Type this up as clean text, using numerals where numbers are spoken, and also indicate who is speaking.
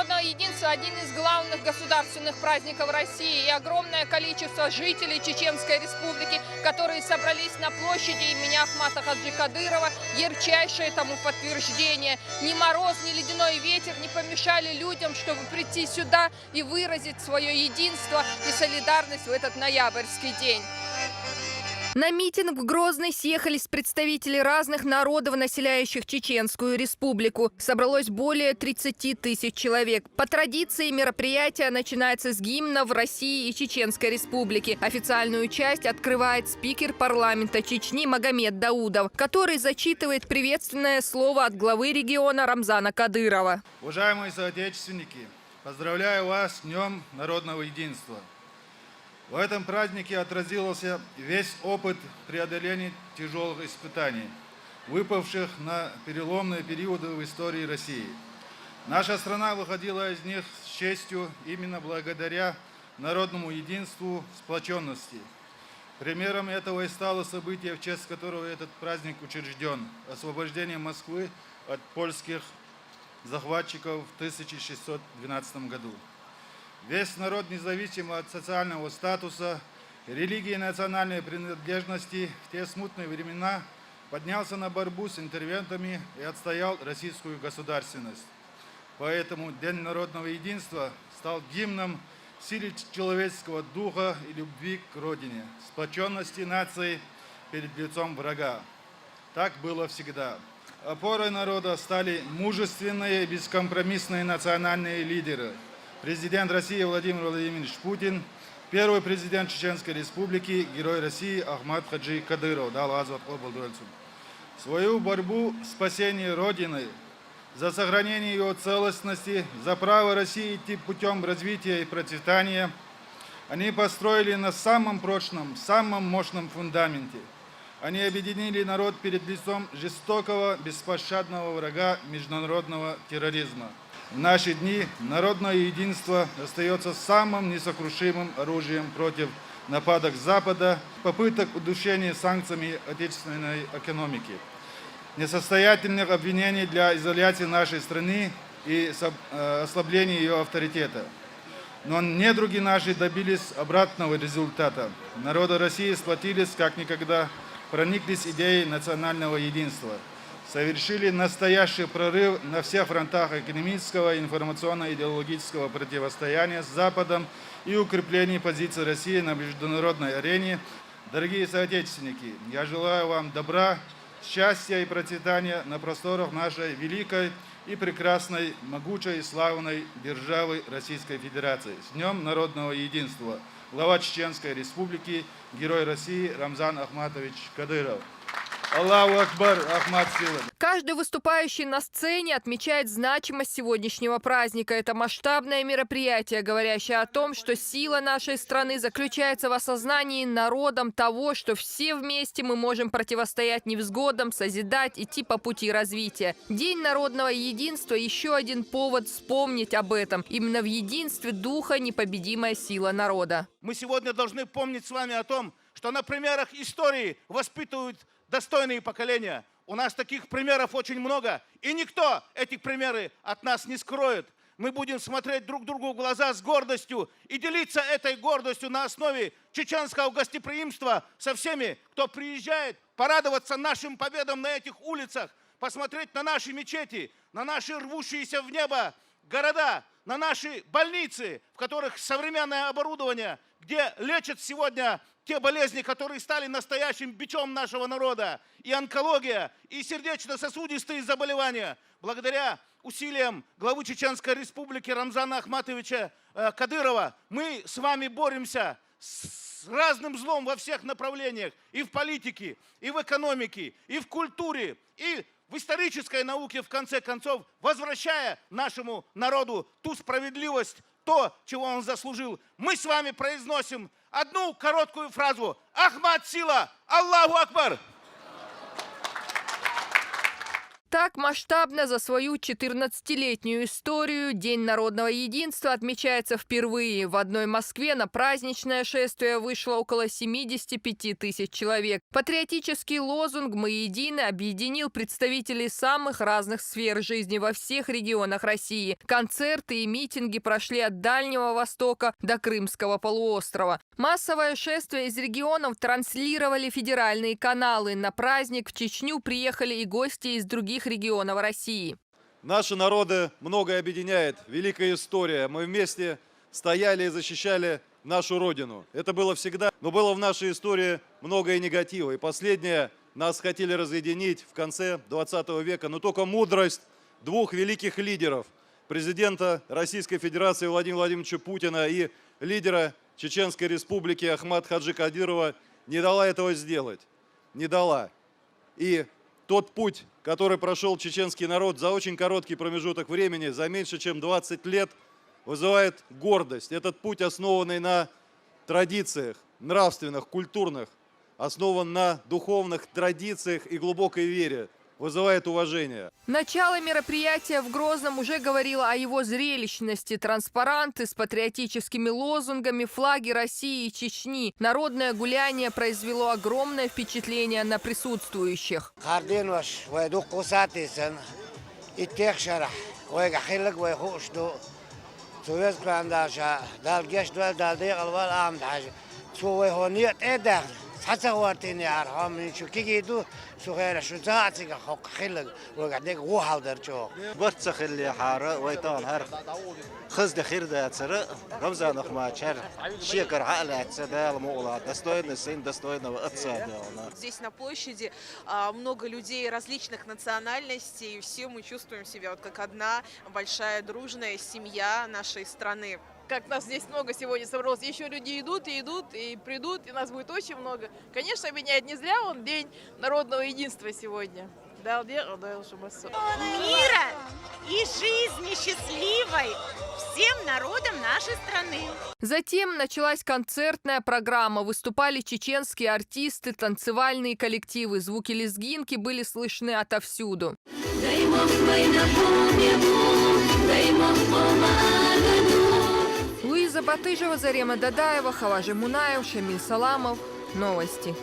Speaker 1: народного единства – один из главных государственных праздников России. И огромное количество жителей Чеченской Республики, которые собрались на площади имени Ахмата Хаджи Кадырова, ярчайшее тому подтверждение. Ни мороз, ни ледяной ветер не помешали людям, чтобы прийти сюда и выразить свое единство и солидарность в этот ноябрьский день.
Speaker 2: На митинг в Грозный съехались представители разных народов, населяющих Чеченскую Республику. Собралось более 30 тысяч человек. По традиции мероприятие начинается с гимна в России и Чеченской Республике. Официальную часть открывает спикер парламента Чечни Магомед Даудов, который зачитывает приветственное слово от главы региона Рамзана Кадырова.
Speaker 3: Уважаемые соотечественники, поздравляю вас с Днем народного единства. В этом празднике отразился весь опыт преодоления тяжелых испытаний, выпавших на переломные периоды в истории России. Наша страна выходила из них с честью именно благодаря народному единству, сплоченности. Примером этого и стало событие, в честь которого этот праздник учрежден – освобождение Москвы от польских захватчиков в 1612 году. Весь народ, независимо от социального статуса, религии и национальной принадлежности, в те смутные времена поднялся на борьбу с интервентами и отстоял российскую государственность. Поэтому День народного единства стал гимном силы человеческого духа и любви к Родине, сплоченности нации перед лицом врага. Так было всегда. Опорой народа стали мужественные и бескомпромиссные национальные лидеры. Президент России Владимир Владимирович Путин, первый президент Чеченской Республики, герой России Ахмат Хаджи Кадыров. Свою борьбу спасения Родины, за сохранение ее целостности, за право России идти путем развития и процветания, они построили на самом прочном, самом мощном фундаменте. Они объединили народ перед лицом жестокого, беспощадного врага международного терроризма. В наши дни народное единство остается самым несокрушимым оружием против нападок Запада, попыток удушения санкциями отечественной экономики, несостоятельных обвинений для изоляции нашей страны и ослабления ее авторитета. Но недруги наши добились обратного результата. Народы России сплотились как никогда, прониклись идеей национального единства. Совершили настоящий прорыв на всех фронтах экономического, информационно-идеологического противостояния с Западом и укрепления позиций России на международной арене. Дорогие соотечественники, я желаю вам добра, счастья и процветания на просторах нашей великой и прекрасной, могучей и славной державы Российской Федерации. С Днем народного единства! Глава Чеченской Республики, герой России Рамзан Ахматович Кадыров. Аллаху Акбар, Ахмат Сила.
Speaker 2: Каждый выступающий на сцене отмечает значимость сегодняшнего праздника. Это масштабное мероприятие, говорящее о том, что сила нашей страны заключается в осознании народом того, что все вместе мы можем противостоять невзгодам, созидать, идти по пути развития. День народного единства – еще один повод вспомнить об этом. Именно в единстве духа непобедимая сила народа.
Speaker 4: Мы сегодня должны помнить с вами о том, что на примерах истории воспитывают достойные поколения. У нас таких примеров очень много, и никто эти примеры от нас не скроет. Мы будем смотреть друг другу в глаза с гордостью и делиться этой гордостью на основе чеченского гостеприимства со всеми, кто приезжает, порадоваться нашим победам на этих улицах, посмотреть на наши мечети, на наши рвущиеся в небо города, на наши больницы, в которых современное оборудование, где лечат сегодня те болезни, которые стали настоящим бичом нашего народа, и онкология, и сердечно-сосудистые заболевания. Благодаря усилиям главы Чеченской Республики Рамзана Ахматовича Кадырова мы с вами боремся с разным злом во всех направлениях, и в политике, и в экономике, и в культуре, и в исторической науке, в конце концов, возвращая нашему народу ту справедливость, то, чего он заслужил. Мы с вами произносим одну короткую фразу: «Ахмат Сила! Аллаху Акбар!»
Speaker 2: Так масштабно за свою 14-летнюю историю День народного единства отмечается впервые. В одной Москве на праздничное шествие вышло около 75 тысяч человек. Патриотический лозунг «Мы едины» объединил представителей самых разных сфер жизни во всех регионах России. Концерты и митинги прошли от Дальнего Востока до Крымского полуострова. Массовое шествие из регионов транслировали федеральные каналы. На праздник в Чечню приехали и гости из других регионов России.
Speaker 5: Наши народы многое объединяет. Великая история. Мы вместе стояли и защищали нашу Родину. Это было всегда, но было в нашей истории много и негатива. И последнее, нас хотели разъединить в конце 20 века. Но только мудрость двух великих лидеров. Президента Российской Федерации Владимира Владимировича Путина и лидера Чеченской Республики Ахмата Хаджи Кадырова не дала этого сделать. Не дала. И тот путь, который прошел чеченский народ за очень короткий промежуток времени, за меньше чем 20 лет, вызывает гордость. Этот путь, основанный на традициях, нравственных, культурных, основан на духовных традициях и глубокой вере, вызывает уважение.
Speaker 2: Начало мероприятия в Грозном уже говорило о его зрелищности. Транспаранты с патриотическими лозунгами, флаги России и Чечни. Народное гуляние произвело огромное впечатление на присутствующих.
Speaker 6: برتخ اللي حارة ويطان هرخ خزد خير ده цары رمزان أخماتشر شيكر عقل цадал мола достойный сын достойного отца.
Speaker 7: Здесь на площади много людей различных национальностей, и все мы чувствуем себя вот как одна большая дружная семья нашей страны.
Speaker 1: Как нас здесь много сегодня собралось. Еще люди идут, и придут, и нас будет очень много. Конечно, объединяет не зря он День народного единства сегодня.
Speaker 8: Мира и жизни счастливой всем народам нашей страны.
Speaker 2: Затем началась концертная программа. Выступали чеченские артисты, танцевальные коллективы. Звуки лезгинки были слышны отовсюду. Луиза Батыжева, Зарема Дадаева, Хаважи Мунаев, Шамиль Саламов. Новости.